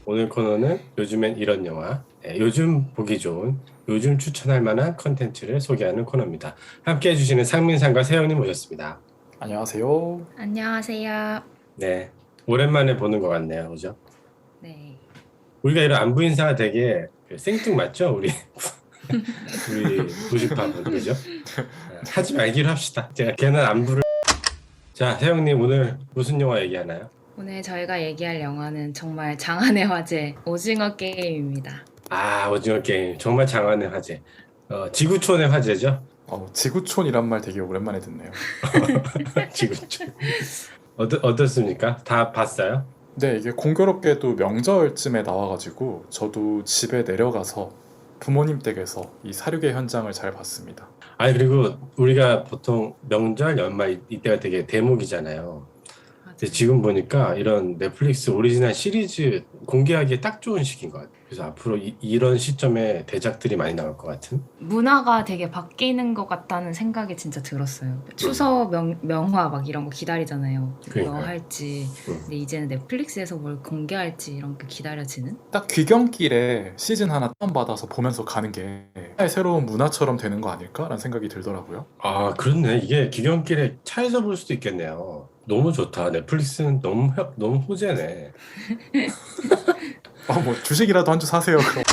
오늘 코너는 요즘엔 이런 영화, 요즘 보기 좋은, 요즘 추천할 만한 컨텐츠를 소개하는 코너입니다. 함께 해주시는 상민상과 세영님 모셨습니다. 안녕하세요. 안녕하세요. 네, 오랜만에 보는 것 같네요, 그죠? 네. 우리가 이런 안부 인사가 되게 생뚱맞죠, 우리 도시팝은, 그죠? 하지 말기로 합시다. 제가 괜한 안부를. 자, 세영님 오늘 무슨 영화 얘기하나요? 오늘 저희가 얘기할 영화는 정말 장안의 화제 오징어 게임입니다. 아, 오징어 게임 정말 장안의 화제. 지구촌의 화제죠? 지구촌이란 말 되게 오랜만에 듣네요. 지구촌. 어떻습니까? 다 봤어요? 네, 이게 공교롭게도 명절쯤에 나와가지고 저도 집에 내려가서 부모님 댁에서 이 사륙의 현장을 잘 봤습니다. 아니, 그리고 우리가 보통 명절, 연말 이때가 되게 대목이잖아요. 근데 지금 보니까 이런 넷플릭스 오리지널 시리즈 공개하기에 딱 좋은 시기인 것 같아요. 그래서 앞으로 이런 시점에 대작들이 많이 나올 것 같은. 문화가 되게 바뀌는 것 같다는 생각이 진짜 들었어요. 추석 명화 막 이런 거 기다리잖아요. 뭐 그러니까요. 할지. 근데 이제는 넷플릭스에서 뭘 공개할지 이런 게 기다려지는? 딱 귀경길에 시즌 하나 다운받아서 보면서 가는 게 새로운 문화처럼 되는 거 아닐까라는 생각이 들더라고요. 아, 그렇네. 이게 귀경길에 차에서 볼 수도 있겠네요. 너무 좋다. 넷플릭스는 너무 호재네. 뭐 주식이라도 한 주 사세요. 그럼.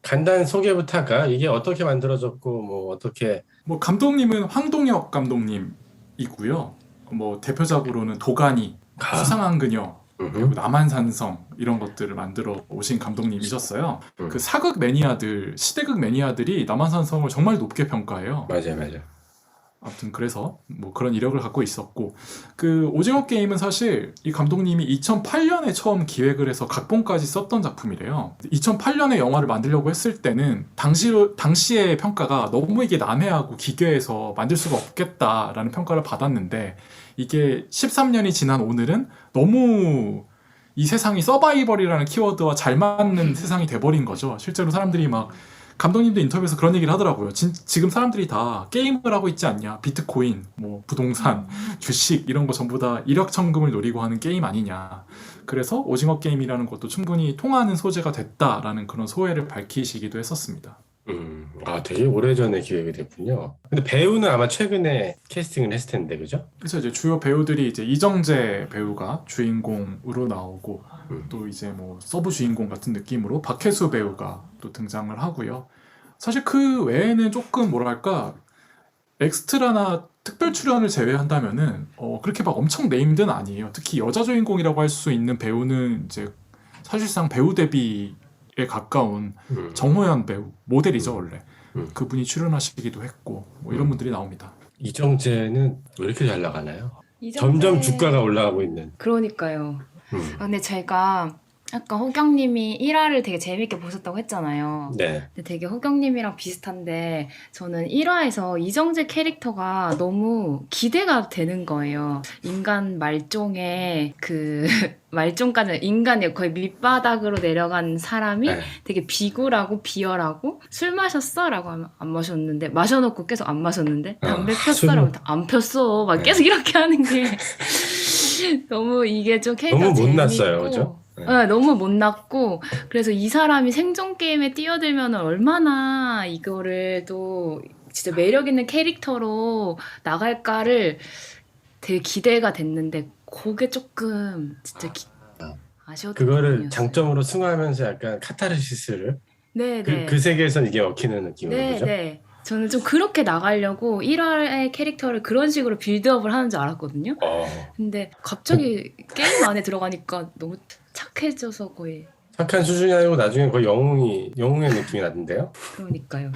간단 소개부터 할까요? 이게 어떻게 만들어졌고, 뭐, 어떻게. 뭐 감독님은 황동혁 감독님이고요. 뭐 대표작으로는 도가니, 수상한 그녀, 그리고 남한산성 이런 것들을 만들어 오신 감독님이셨어요. 그 사극 매니아들, 시대극 매니아들이 남한산성을 정말 높게 평가해요. 맞아요. 아무튼 그래서 뭐 그런 이력을 갖고 있었고, 그 오징어 게임은 사실 이 감독님이 2008년에 처음 기획을 해서 각본까지 썼던 작품이래요. 2008년에 영화를 만들려고 했을 때는 당시의 평가가 너무 이게 난해하고 기괴해서 만들 수가 없겠다라는 평가를 받았는데, 이게 13년이 지난 오늘은 너무 이 세상이 서바이벌이라는 키워드와 잘 맞는 세상이 돼버린 거죠. 실제로 사람들이 막, 감독님도 인터뷰에서 그런 얘기를 하더라고요. 지금 사람들이 다 게임을 하고 있지 않냐. 비트코인, 뭐 부동산, 주식 이런 거 전부 다 일확천금을 노리고 하는 게임 아니냐. 그래서 오징어 게임이라는 것도 충분히 통하는 소재가 됐다라는 그런 소회를 밝히시기도 했었습니다. 되게 오래전에 기획이 됐군요. 근데 배우는 아마 최근에 캐스팅을 했을 텐데, 그죠? 그래서 이제 주요 배우들이 이제 이정재 배우가 주인공으로 나오고, 또 이제 뭐 서브 주인공 같은 느낌으로 박혜수 배우가 또 등장을 하고요. 사실 그 외에는 조금 뭐랄까, 엑스트라나 특별 출연을 제외한다면은 그렇게 막 엄청 네임드는 아니에요. 특히 여자 주인공이라고 할 수 있는 배우는 이제 사실상 배우 데뷔에 가까운 정호연 배우, 모델이죠 원래. 그분이 출연하시기도 했고 뭐 이런 분들이 나옵니다. 이정재는 왜 이렇게 잘 나가나요? 이정재- 점점 주가가 올라가고 있는. 그러니까요. 근데 제가 아까 호경님이 1화를 되게 재밌게 보셨다고 했잖아요. 네. 근데 되게 호경님이랑 비슷한데 저는 1화에서 이정재 캐릭터가 너무 기대가 되는 거예요. 인간 말종의 그 말종까지 인간이 거의 밑바닥으로 내려간 사람이 네. 되게 비굴하고 비열하고 술 마셨어? 라고 하면 안 마셨는데 마셔놓고 계속 안 마셨는데 담배 폈어? 라고 안 폈어. 막 계속 이렇게 하는 게 너무 이게 좀 캐릭터 너무 재밌고 못났어요, 그죠? 네, 너무 못났고 그래서 이 사람이 생존 게임에 뛰어들면 얼마나 이거를 또 진짜 매력 있는 캐릭터로 나갈까를 되게 기대가 됐는데 그게 조금 진짜 아쉬웠던 그거를 부분이었어요. 장점으로 승화하면서 약간 카타르시스를 네. 그 세계에선 이게 먹히는 느낌으로, 그죠? 네. 저는 좀 그렇게 나가려고 1화의 캐릭터를 그런 식으로 빌드업을 하는 줄 알았거든요. 근데 갑자기 게임 안에 들어가니까 너무 착해져서 거의 착한 수준이 아니고 나중에 거의 영웅의 느낌이 나던데요? 그러니까요.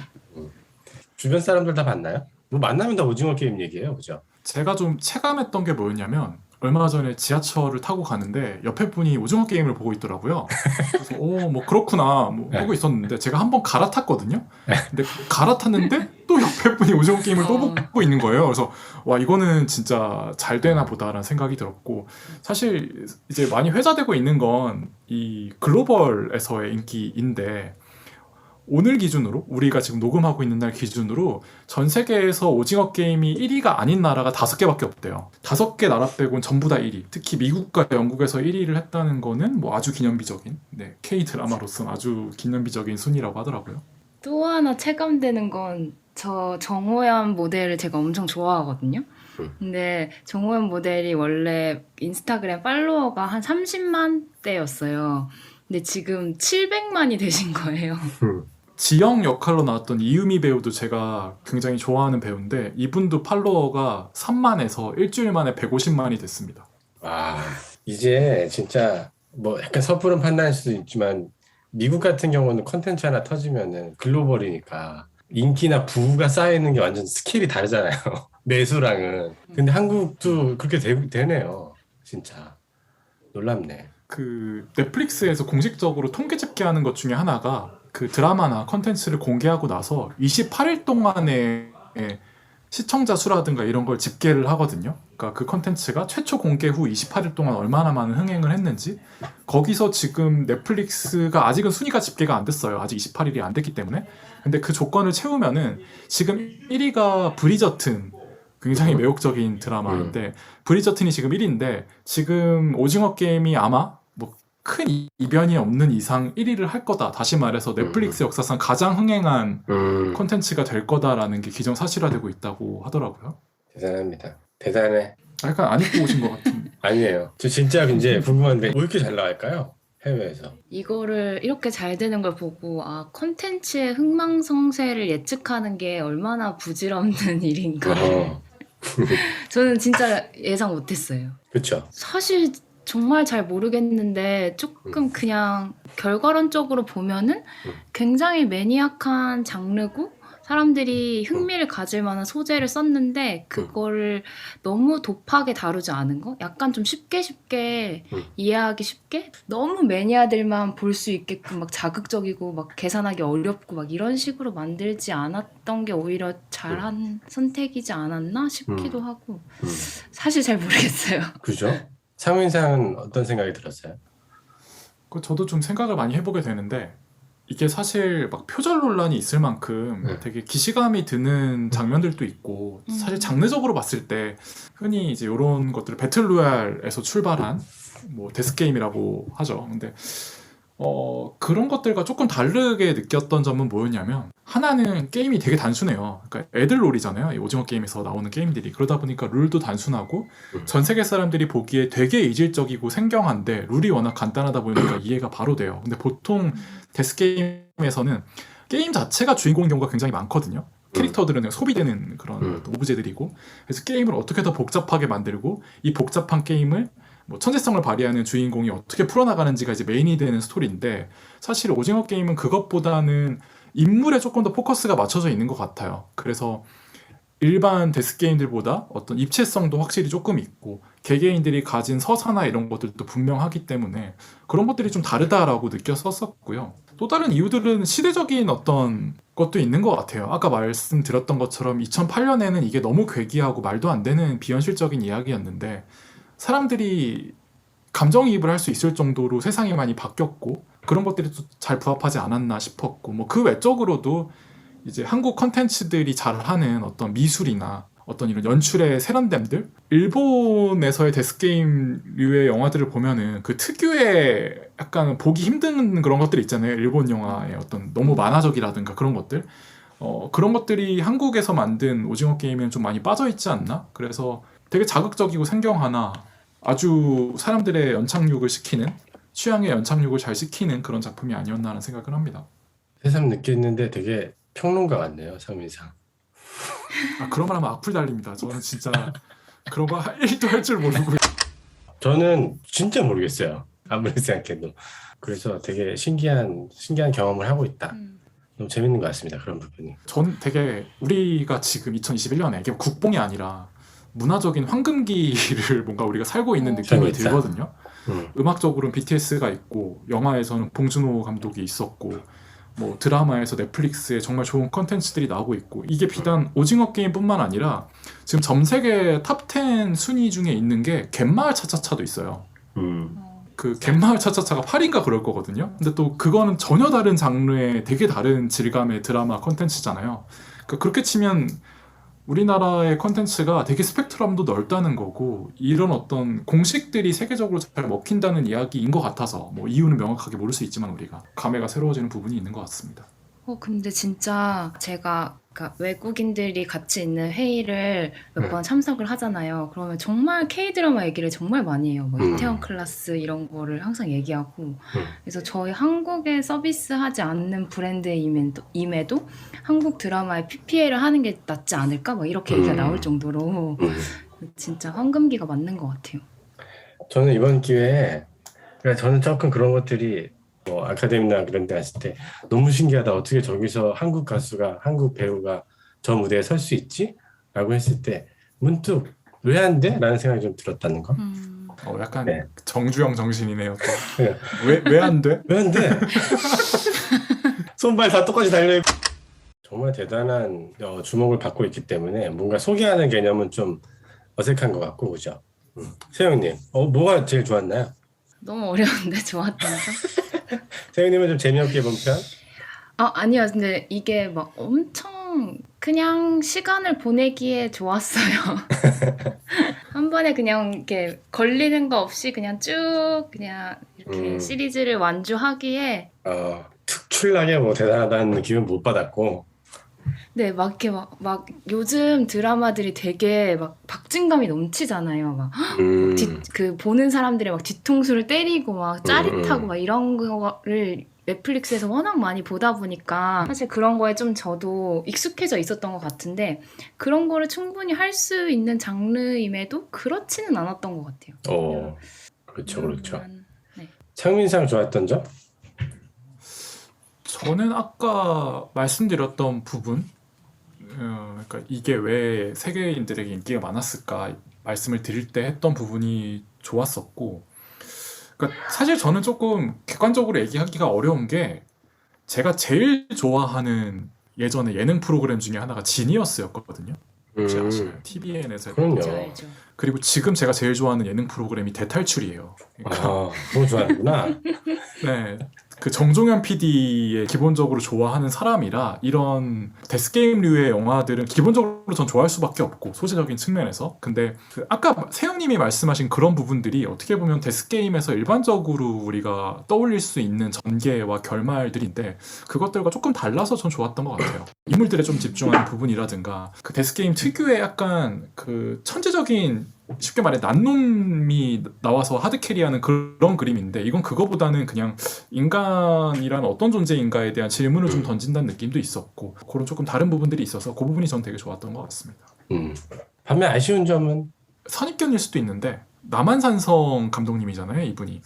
주변 사람들 다 봤나요? 뭐 만나면 다 오징어 게임 얘기해요, 그죠? 제가 좀 체감했던 게 뭐였냐면, 얼마 전에 지하철을 타고 가는데 옆에 분이 오징어 게임을 보고 있더라고요. 그래서 뭐 그렇구나 뭐 하고 있었는데, 제가 한번 갈아탔거든요. 근데 갈아탔는데 또 옆에 분이 오징어 게임을 또 보고 있는 거예요. 그래서 와, 이거는 진짜 잘 되나 보다라는 생각이 들었고, 사실 이제 많이 회자되고 있는 건 이 글로벌에서의 인기인데, 오늘 기준으로 우리가 지금 녹음하고 있는 날 기준으로 전 세계에서 오징어 게임이 1위가 아닌 나라가 5개밖에 없대요. 5개 나라 빼고는 전부 다 1위. 특히 미국과 영국에서 1위를 했다는 거는 뭐 아주 기념비적인, 네, K 드라마로서는 아주 기념비적인 순위라고 하더라고요. 또 하나 체감되는 건 저 정호연 모델을 제가 엄청 좋아하거든요. 근데 정호연 모델이 원래 인스타그램 팔로워가 한 30만 대였어요. 근데 지금 700만이 되신 거예요. 지영 역할로 나왔던 이유미 배우도 제가 굉장히 좋아하는 배우인데 이분도 팔로워가 3만에서 일주일 만에 150만이 됐습니다. 와, 이제 진짜 뭐 약간 섣부른 판단일 수도 있지만 미국 같은 경우는 컨텐츠 하나 터지면은 글로벌이니까 인기나 부가 쌓이는 게 완전 스케일이 다르잖아요. 매수랑은. 근데 한국도 그렇게 되네요. 진짜 놀랍네. 그 넷플릭스에서 공식적으로 통계 집계하는 것 중에 하나가 그 드라마나 컨텐츠를 공개하고 나서 28일 동안의 시청자 수라든가 이런 걸 집계를 하거든요. 그러니까 그 컨텐츠가 최초 공개 후 28일 동안 얼마나 많은 흥행을 했는지. 거기서 지금 넷플릭스가 아직은 순위가 집계가 안 됐어요. 아직 28일이 안 됐기 때문에. 근데 그 조건을 채우면은 지금 1위가 브리저튼, 굉장히 매혹적인 드라마인데 브리저튼이 지금 1위인데 지금 오징어 게임이 아마 뭐 큰 이변이 없는 이상 1위를 할 거다. 다시 말해서 넷플릭스 역사상 가장 흥행한 콘텐츠가 될 거다라는 게 기정사실화되고 있다고 하더라고요. 대단합니다. 대단해. 약간 안 입고 오신 것 같은. 아니에요. 저 진짜 이제 궁금한데 왜 이렇게 잘 나갈까요? 해외에서. 이거를 이렇게 잘 되는 걸 보고 아 컨텐츠의 흥망성쇠를 예측하는 게 얼마나 부질없는 일인가. 저는 진짜 예상 못했어요. 그렇죠. 사실 정말 잘 모르겠는데 조금 그냥 결과론적으로 보면은 굉장히 매니악한 장르고 사람들이 흥미를 가질 만한 소재를 썼는데 그거를 너무 도파하게 다루지 않은 거? 약간 좀 쉽게 이해하기 쉽게? 너무 매니아들만 볼 수 있게끔 막 자극적이고 막 계산하기 어렵고 막 이런 식으로 만들지 않았던 게 오히려 잘한 선택이지 않았나 싶기도 하고 사실 잘 모르겠어요. 그죠? 상민상은 어떤 생각이 들었어요? 저도 좀 생각을 많이 해보게 되는데 이게 사실 막 표절 논란이 있을 만큼 되게 기시감이 드는 장면들도 있고 사실 장르적으로 봤을 때 흔히 이제 이런 것들을 배틀로얄에서 출발한 뭐 데스게임이라고 하죠. 근데 그런 것들과 조금 다르게 느꼈던 점은 뭐였냐면 하나는 게임이 되게 단순해요. 그러니까 애들 롤이잖아요. 이 오징어 게임에서 나오는 게임들이. 그러다 보니까 룰도 단순하고 전 세계 사람들이 보기에 되게 이질적이고 생경한데 룰이 워낙 간단하다 보니까 이해가 바로 돼요. 근데 보통 데스게임에서는 게임 자체가 주인공인 경우가 굉장히 많거든요. 캐릭터들은 그냥 소비되는 그런 오브제들이고 그래서 게임을 어떻게 더 복잡하게 만들고 이 복잡한 게임을 뭐 천재성을 발휘하는 주인공이 어떻게 풀어나가는지가 이제 메인이 되는 스토리인데 사실 오징어 게임은 그것보다는 인물에 조금 더 포커스가 맞춰져 있는 것 같아요. 그래서 일반 데스게임들보다 어떤 입체성도 확실히 조금 있고 개개인들이 가진 서사나 이런 것들도 분명하기 때문에 그런 것들이 좀 다르다라고 느꼈었고요. 또 다른 이유들은 시대적인 어떤 것도 있는 것 같아요. 아까 말씀드렸던 것처럼 2008년에는 이게 너무 괴기하고 말도 안 되는 비현실적인 이야기였는데 사람들이 감정이입을 할 수 있을 정도로 세상이 많이 바뀌었고 그런 것들이 또 잘 부합하지 않았나 싶었고 뭐 그 외적으로도 이제 한국 컨텐츠들이 잘하는 어떤 미술이나 어떤 이런 연출의 세련됨들 일본에서의 데스게임류의 영화들을 보면은 그 특유의 약간 보기 힘든 그런 것들 있잖아요. 일본 영화의 어떤 너무 만화적이라든가 그런 것들 그런 것들이 한국에서 만든 오징어 게임에는 좀 많이 빠져있지 않나? 그래서 되게 자극적이고 생경하나 아주 사람들의 연착륙을 시키는 취향의 연착륙을 잘 시키는 그런 작품이 아니었나 하는 생각을 합니다. 새삼 느꼈는데 되게 평론가 같네요, 상민상. 그런 말 하면 악플 달립니다. 저는 진짜 그런 거 1도 할 줄 모르고 저는 진짜 모르겠어요. 아무리 생각해도. 그래서 되게 신기한 경험을 하고 있다. 너무 재밌는 것 같습니다. 그런 부분이. 전 되게 우리가 지금 2021년에 이게 국뽕이 아니라 문화적인 황금기를 뭔가 우리가 살고 있는 느낌이 재밌다. 들거든요. 음악적으로는 BTS가 있고 영화에서는 봉준호 감독이 있었고 뭐 드라마에서 넷플릭스에 정말 좋은 컨텐츠들이 나오고 있고 이게 비단 오징어 게임뿐만 아니라 지금 전 세계 탑10 순위 중에 있는 게 갯마을 차차차도 있어요. 그 갯마을 차차차가 8인가 그럴 거거든요. 근데 또 그거는 전혀 다른 장르의 되게 다른 질감의 드라마 컨텐츠잖아요. 그러니까 그렇게 치면 우리나라의 컨텐츠가 되게 스펙트럼도 넓다는 거고 이런 어떤 공식들이 세계적으로 잘 먹힌다는 이야기인 것 같아서 뭐 이유는 명확하게 모를 수 있지만 우리가 감회가 새로워지는 부분이 있는 것 같습니다. 근데 진짜 제가 그러니까 외국인들이 같이 있는 회의를 몇 번 참석을 하잖아요. 그러면 정말 K-드라마 얘기를 정말 많이 해요. 뭐 이태원 클라스 이런 거를 항상 얘기하고. 그래서 저희 한국에 서비스하지 않는 브랜드임에도 한국 드라마에 PPL을 하는 게 낫지 않을까? 막 이렇게 얘기가 나올 정도로 진짜 황금기가 맞는 것 같아요. 저는 이번 기회에 그러니까 저는 조금 그런 것들이 뭐 아카데미나 그런 데 갔을 때 너무 신기하다. 어떻게 저기서 한국 가수가 한국 배우가 저 무대에 설 수 있지? 라고 했을 때 문득 왜 안 돼? 라는 생각이 좀 들었다는 거. 약간 네. 정주영 정신이네요. 또. 네. 왜 안 돼? 왜 안 돼? 손발 다 똑같이 달려있고 정말 대단한 주목을 받고 있기 때문에 뭔가 소개하는 개념은 좀 어색한 것 같고 그죠? 세영님 뭐가 제일 좋았나요? 너무 어려운데 좋았던 점? 세영님은 좀 재미없게 본 편? 아니요. 근데 이게 막 엄청 그냥 시간을 보내기에 좋았어요. 한 번에 그냥 이렇게 걸리는 거 없이 그냥 쭉 그냥 이렇게 시리즈를 완주하기에 특출나게 뭐 대단하다는 느낌은 못 받았고 네, 막 이렇게 막 요즘 드라마들이 되게 막 박진감이 넘치잖아요. 막 그 보는 사람들이 막 뒤통수를 때리고 막 짜릿하고 막 이런 거를 넷플릭스에서 워낙 많이 보다 보니까 사실 그런 거에 좀 저도 익숙해져 있었던 것 같은데 그런 거를 충분히 할 수 있는 장르임에도 그렇지는 않았던 것 같아요. 그렇죠. 네. 창민상 좋았던 점? 저는 아까 말씀드렸던 부분 그러니까 이게 왜 세계인들에게 인기가 많았을까 말씀을 드릴 때 했던 부분이 좋았었고 그러니까 사실 저는 조금 객관적으로 얘기하기가 어려운 게 제가 제일 좋아하는 예전에 예능 프로그램 중에 하나가 지니어스였거든요. 혹시 아시나요? TVN에서 그럼요. 알죠. 그리고 지금 제가 제일 좋아하는 예능 프로그램이 대탈출이에요. 그러니까 너무 좋아하는구나. 네. 그 정종현 PD의 기본적으로 좋아하는 사람이라 이런 데스게임류의 영화들은 기본적으로 전 좋아할 수밖에 없고 소재적인 측면에서 근데 그 아까 세영님이 말씀하신 그런 부분들이 어떻게 보면 데스게임에서 일반적으로 우리가 떠올릴 수 있는 전개와 결말들인데 그것들과 조금 달라서 전 좋았던 것 같아요. 인물들에 좀 집중하는 부분이라든가 그 데스게임 특유의 약간 그 천재적인 쉽게 말해 난놈이 나와서 하드캐리하는 그런 그림인데 이건 그거보다는 그냥 인간이란 어떤 존재인가에 대한 질문을 좀 던진다는 느낌도 있었고 그런 조금 다른 부분들이 있어서 그 부분이 전 되게 좋았던 것 같습니다. 반면 아쉬운 점은? 선입견일 수도 있는데 남한산성 감독님이잖아요 이분이.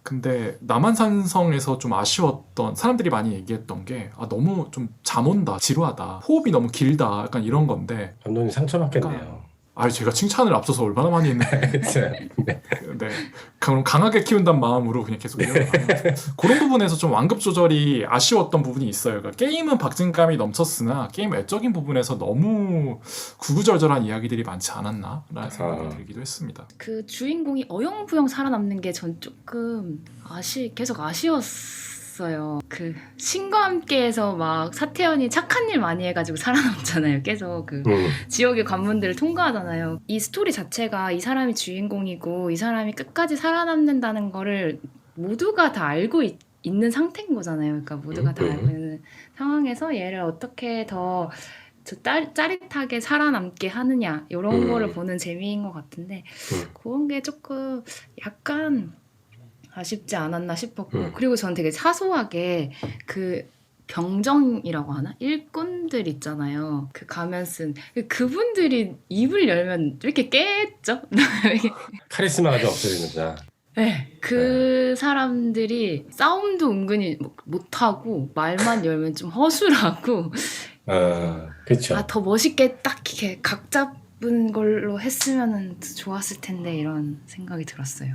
근데 남한산성에서 좀 아쉬웠던 사람들이 많이 얘기했던 게 너무 좀 잠 온다 지루하다 호흡이 너무 길다 약간 이런 건데 감독님 상처받겠네요. 제가 칭찬을 앞서서 얼마나 많이 했는데 네. 그럼 강하게 키운다는 마음으로 그냥 계속 이어가요. 그런 부분에서 좀 완급 조절이 아쉬웠던 부분이 있어요. 그러니까 게임은 박진감이 넘쳤으나 게임 외적인 부분에서 너무 구구절절한 이야기들이 많지 않았나라는 생각이 들기도 했습니다. 그 주인공이 어영부영 살아남는 게 전 조금 계속 아쉬웠어요. 그 신과 함께해서 막 사태현이 착한 일 많이 해가지고 살아남잖아요. 계속 그 지옥의 관문들을 통과하잖아요. 이 스토리 자체가 이 사람이 주인공이고 이 사람이 끝까지 살아남는다는 거를 모두가 다 알고 있는 상태인 거잖아요. 그러니까 모두가 다 알고 있는 상황에서 얘를 어떻게 더 짜릿하게 살아남게 하느냐 이런 거를 보는 재미인 것 같은데 그런 게 조금 약간 아쉽지 않았나 싶었고 그리고 저는 되게 사소하게 그 병정이라고 하나? 일꾼들 있잖아요. 그 가면 쓴 그분들이 입을 열면 왜 이렇게 깨죠? 카리스마가 좀 없어지는구나. 네, 그 사람들이 싸움도 은근히 못하고 말만 열면 좀 허술하고 그렇죠. 더 멋있게 딱 이렇게 각 잡은 걸로 했으면 좋았을 텐데 이런 생각이 들었어요.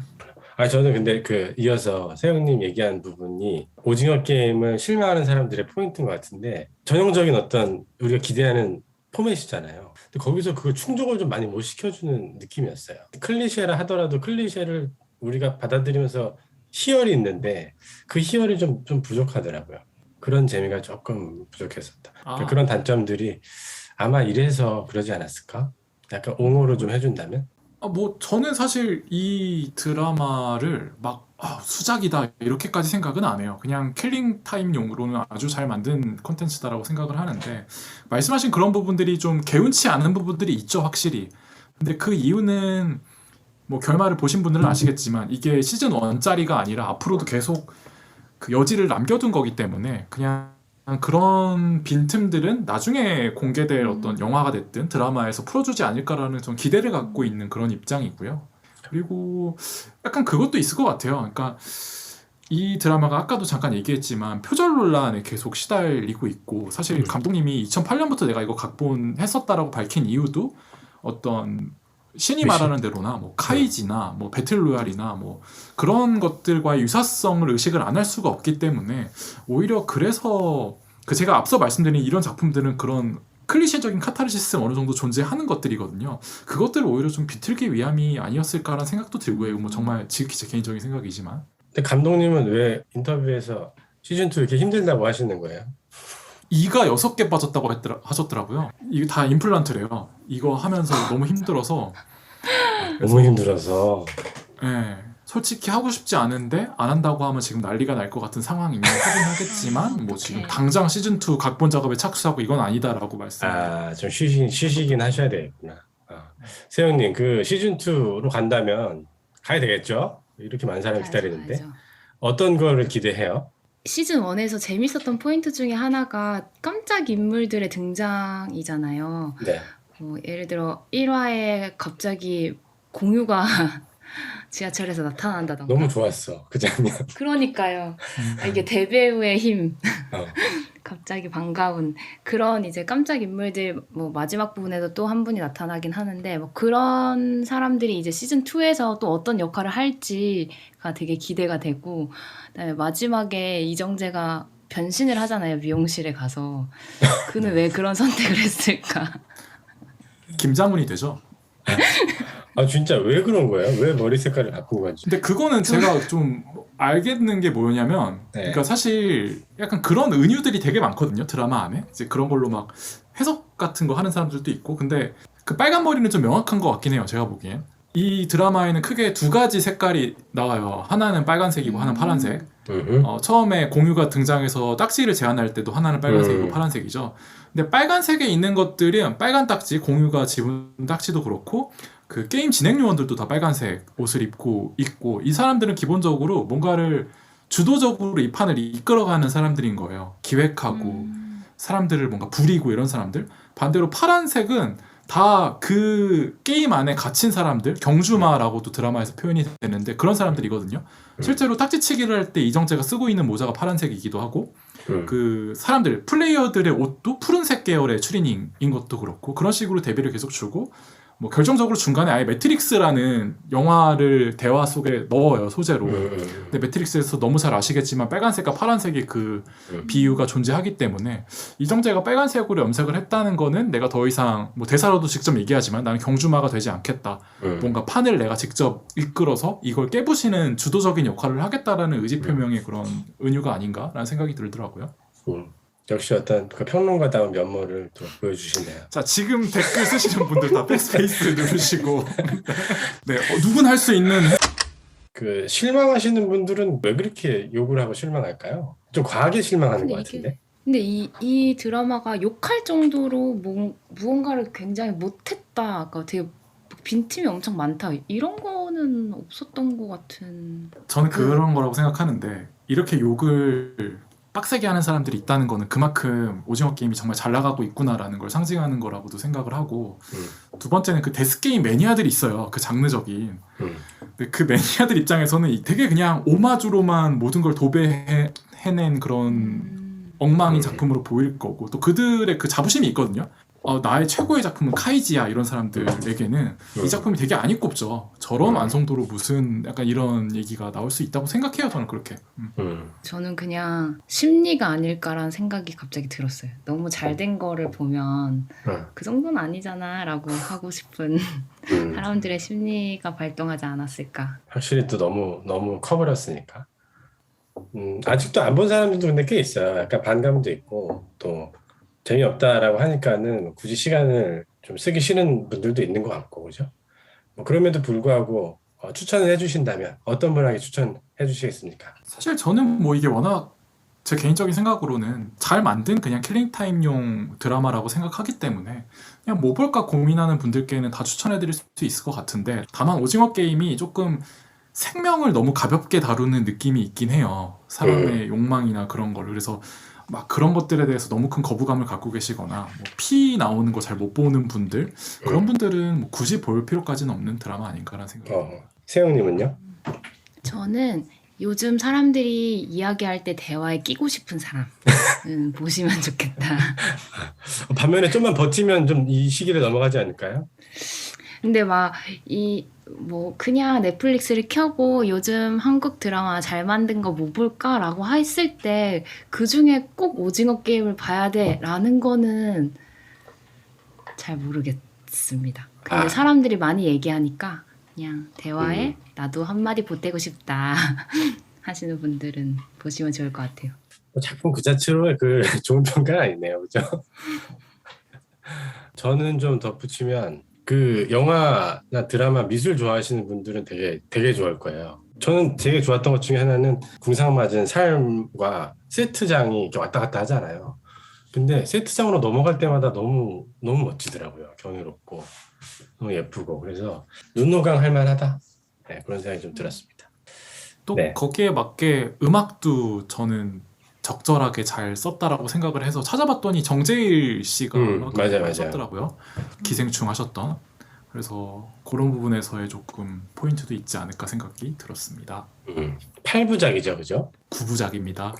저는 근데 이어서 세영님 얘기한 부분이 오징어 게임은 실망하는 사람들의 포인트인 것 같은데 전형적인 어떤 우리가 기대하는 포맷이잖아요. 근데 거기서 그걸 충족을 좀 많이 못 시켜주는 느낌이었어요. 클리셰라 하더라도 클리셰를 우리가 받아들이면서 희열이 있는데 그 희열이 좀 부족하더라고요. 그런 재미가 조금 부족했었다. 그러니까 그런 단점들이 아마 이래서 그러지 않았을까? 약간 옹호를 좀 해준다면? 뭐 저는 사실 이 드라마를 막 수작이다 이렇게까지 생각은 안 해요. 그냥 킬링 타임용으로는 아주 잘 만든 콘텐츠다라고 생각을 하는데 말씀하신 그런 부분들이 좀 개운치 않은 부분들이 있죠, 확실히. 근데 그 이유는 뭐 결말을 보신 분들은 아시겠지만 이게 시즌 1짜리가 아니라 앞으로도 계속 그 여지를 남겨둔 거기 때문에 그냥 그런 빈틈들은 나중에 공개될 어떤 영화가 됐든 드라마에서 풀어주지 않을까라는 좀 기대를 갖고 있는 그런 입장이고요. 그리고 약간 그것도 있을 것 같아요. 그러니까 이 드라마가 아까도 잠깐 얘기했지만 표절 논란에 계속 시달리고 있고 사실 감독님이 2008년부터 내가 이거 각본했었다라고 밝힌 이유도 어떤 신이 말하는 대로나 뭐 카이지나 뭐 배틀로얄이나 뭐 그런 것들과의 유사성을 의식을 안 할 수가 없기 때문에 오히려 그래서 그 제가 앞서 말씀드린 이런 작품들은 그런 클리셰적인 카타르시스가 어느 정도 존재하는 것들이거든요. 그것들을 오히려 좀 비틀기 위함이 아니었을까라는 생각도 들고요. 뭐 정말 지극히 제 개인적인 생각이지만. 근데 감독님은 왜 인터뷰에서 시즌2 이렇게 힘들다고 하시는 거예요? 이가 6개 빠졌다고 하셨더라고요. 이게 다 임플란트래요. 이거 하면서 너무 힘들어서. 너무 힘들어서. 네, 솔직히 하고 싶지 않은데 안 한다고 하면 지금 난리가 날 것 같은 상황이면 하긴 하겠지만 뭐 지금 당장 시즌2 각본 작업에 착수하고 이건 아니다라고 말씀을. 좀 쉬시긴 하셔야 되겠구나. 세영님, 그 시즌2로 간다면 가야 되겠죠? 이렇게 많은 사람이 기다리는데. 맞아. 어떤 거를 기대해요? 시즌 1에서 재밌었던 포인트 중에 하나가 깜짝 인물들의 등장이잖아요. 네. 예를 들어 1화에 갑자기 공유가 지하철에서 나타난다던가. 너무 좋았어, 그 장면. 그러니까요. 이게 대배우의 힘. 어. 갑자기 반가운 그런 이제 깜짝 인물들 뭐 마지막 부분에도 또 한 분이 나타나긴 하는데 뭐 그런 사람들이 이제 시즌 2에서 또 어떤 역할을 할지가 되게 기대가 되고 그다음에 마지막에 이정재가 변신을 하잖아요, 미용실에 가서. 그는 왜 그런 선택을 했을까? 김장훈이 되죠. 진짜 왜 그런 거예요? 왜 머리 색깔을 바꾼 건지. 근데 그거는 제가 좀 알겠는 게 뭐냐면 네. 그러니까 사실 약간 그런 은유들이 되게 많거든요, 드라마 안에. 이제 그런 걸로 막 해석 같은 거 하는 사람들도 있고. 근데 그 빨간 머리는 좀 명확한 것 같긴 해요, 제가 보기엔. 이 드라마에는 크게 두 가지 색깔이 나와요. 하나는 빨간색이고 하나는 파란색. 처음에 공유가 등장해서 딱지를 제안할 때도 하나는 빨간색이고 파란색이죠. 근데 빨간색에 있는 것들은 빨간 딱지, 공유가 집은 딱지도 그렇고 그 게임 진행 요원들도 다 빨간색 옷을 입고 있고 이 사람들은 기본적으로 뭔가를 주도적으로 이 판을 이끌어가는 사람들인 거예요. 기획하고 사람들을 뭔가 부리고 이런 사람들. 반대로 파란색은 다 그 게임 안에 갇힌 사람들, 경주마라고도 드라마에서 표현이 되는데 그런 사람들이거든요. 실제로 딱지치기를 할 때 이정재가 쓰고 있는 모자가 파란색이기도 하고 그 사람들, 플레이어들의 옷도 푸른색 계열의 추리닝인 것도 그렇고 그런 식으로 대비를 계속 주고 뭐 결정적으로 중간에 아예 매트릭스라는 영화를 대화 속에 넣어요, 소재로. 근데 매트릭스에서 너무 잘 아시겠지만 빨간색과 파란색의 그 비유가 존재하기 때문에 이정재가 빨간색으로 염색을 했다는 거는 내가 더 이상 뭐 대사로도 직접 얘기하지만 나는 경주마가 되지 않겠다. 뭔가 판을 내가 직접 이끌어서 이걸 깨부시는 주도적인 역할을 하겠다라는 의지 표명의 그런 은유가 아닌가라는 생각이 들더라고요. 역시 어떤 그 평론가다운 면모를 또 보여주시네요. 자, 지금 댓글 쓰시는 분들 다 백스페이스 누르시고 네, 누군 할 수 있는 그 실망하시는 분들은 왜 그렇게 욕을 하고 실망할까요? 좀 과하게 실망하는 것 근데 같은데. 근데 이 드라마가 욕할 정도로 무언가를 굉장히 못했다, 그러니까 되게 빈틈이 엄청 많다 이런 거는 없었던 것 같은. 저는 그런 거라고 생각하는데 이렇게 욕을 빡세게 하는 사람들이 있다는 거는 그만큼 오징어 게임이 정말 잘 나가고 있구나라는 걸 상징하는 거라고도 생각을 하고 두 번째는 그 데스게임 매니아들이 있어요. 그 장르적인. 근데 그 매니아들 입장에서는 되게 그냥 오마주로만 모든 걸 도배해낸 그런 엉망인 작품으로 보일 거고 또 그들의 그 자부심이 있거든요. 나의 최고의 작품은 카이지야 이런 사람들에게는 이 작품이 되게 안 입곱죠. 저런 완성도로 무슨 약간 이런 얘기가 나올 수 있다고 생각해요. 저는 그렇게. 저는 그냥 심리가 아닐까라는 생각이 갑자기 들었어요. 너무 잘 된 거를 보면 그 정도는 아니잖아라고 하고 싶은 사람들의 심리가 발동하지 않았을까. 확실히 또 너무 커버렸으니까. 아직도 안 본 사람들도 근데 꽤 있어요. 약간 반감도 있고 또 재미없다라고 하니까는 굳이 시간을 좀 쓰기 싫은 분들도 있는 것 같고, 그죠? 뭐 그럼에도 불구하고 추천을 해주신다면 어떤 분에게 추천해 주시겠습니까? 사실 저는 뭐 이게 워낙 제 개인적인 생각으로는 잘 만든 그냥 킬링타임용 드라마라고 생각하기 때문에 그냥 뭐 볼까 고민하는 분들께는 다 추천해드릴 수 있을 것 같은데, 다만 오징어 게임이 조금 생명을 너무 가볍게 다루는 느낌이 있긴 해요. 사람의 욕망이나 그런 걸. 그래서 막 그런 것들에 대해서 너무 큰 거부감을 갖고 계시거나 뭐 피 나오는 거 잘 못 보는 분들, 그런 분들은 뭐 굳이 볼 필요까지는 없는 드라마 아닌가라는 생각이 듭니다. 세영님은요? 저는 요즘 사람들이 이야기할 때 대화에 끼고 싶은 사람 보시면 좋겠다. 반면에 좀만 버티면 좀 이 시기를 넘어가지 않을까요? 근데 막 뭐 그냥 넷플릭스를 켜고 요즘 한국 드라마 잘 만든 거 뭐 볼까라고 했을 때 그 중에 꼭 오징어 게임을 봐야 돼라는 거는 잘 모르겠습니다. 근데 사람들이 많이 얘기하니까 그냥 대화에 나도 한마디 보태고 싶다 하시는 분들은 보시면 좋을 것 같아요. 작품 그 자체로 그 좋은 평가는 아니네요, 그죠? 저는 좀 덧붙이면 그 영화나 드라마 미술 좋아하시는 분들은 되게 좋아할 거예요. 저는 되게 좋았던 것 중에 하나는 궁상맞은 삶과 세트장이 이렇게 왔다 갔다 하잖아요. 근데 세트장으로 넘어갈 때마다 너무 멋지더라고요. 경이롭고 너무 예쁘고, 그래서 눈호강 할 만하다, 그런 생각이 좀 들었습니다. 또 네. 거기에 맞게 음악도 저는 적절하게 잘 썼다라고 생각을 해서 찾아봤더니 정재일 씨가 음악을 맞아요. 썼더라고요. 기생충 하셨던. 그래서 그런 부분에서의 조금 포인트도 있지 않을까 생각이 들었습니다. 8부작이죠, 그죠? 9부작입니다.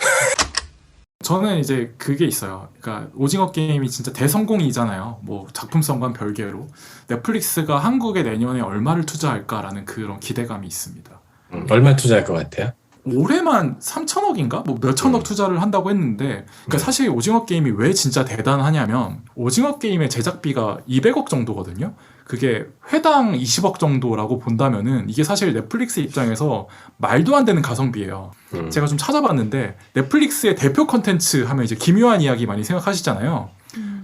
저는 이제 그게 있어요. 그러니까 오징어 게임이 진짜 대성공이잖아요. 뭐 작품성과는 별개로 넷플릭스가 한국에 내년에 얼마를 투자할까라는 그런 기대감이 있습니다. 얼마 투자할 것 같아요? 올해만 3천억인가? 뭐 몇천억 투자를 한다고 했는데, 그러니까 사실 오징어 게임이 왜 진짜 대단하냐면 오징어 게임의 제작비가 200억 정도거든요. 그게 회당 20억 정도라고 본다면은 이게 사실 넷플릭스 입장에서 말도 안 되는 가성비예요. 제가 좀 찾아봤는데 넷플릭스의 대표 컨텐츠 하면 이제 기묘한 이야기 많이 생각하시잖아요.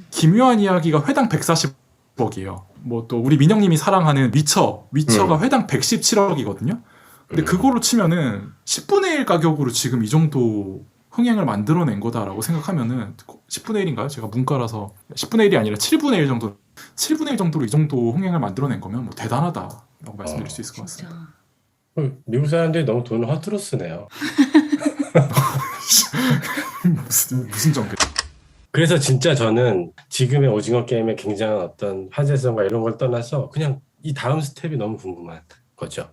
기묘한 이야기가 회당 140억이에요. 뭐 또 우리 민영님이 사랑하는 위쳐가 회당 117억이거든요. 근데 그거로 치면은 10분의 1 가격으로 지금 이 정도 흥행을 만들어낸 거다라고 생각하면은 10분의 1인가요? 제가 문과라서 10분의 1이 아니라 7분의 1 정도 7분의 1 정도로 이 정도 흥행을 만들어낸 거면 뭐 대단하다라고 말씀드릴 수 있을 것 같습니다. 미국 사람들이 너무 돈을 허투루 쓰네요. 무슨 정도? 그래서 진짜 저는 지금의 오징어 게임의 굉장한 어떤 화제성과 이런 걸 떠나서 그냥 이 다음 스텝이 너무 궁금한 거죠.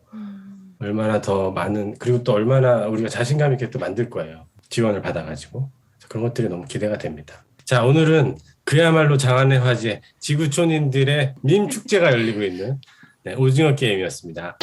얼마나 더 많은, 그리고 또 얼마나 우리가 자신감 있게 또 만들 거예요. 지원을 받아가지고. 그런 것들이 너무 기대가 됩니다. 자, 오늘은 그야말로 장안의 화제, 지구촌인들의 밈 축제가 열리고 있는 오징어 게임이었습니다.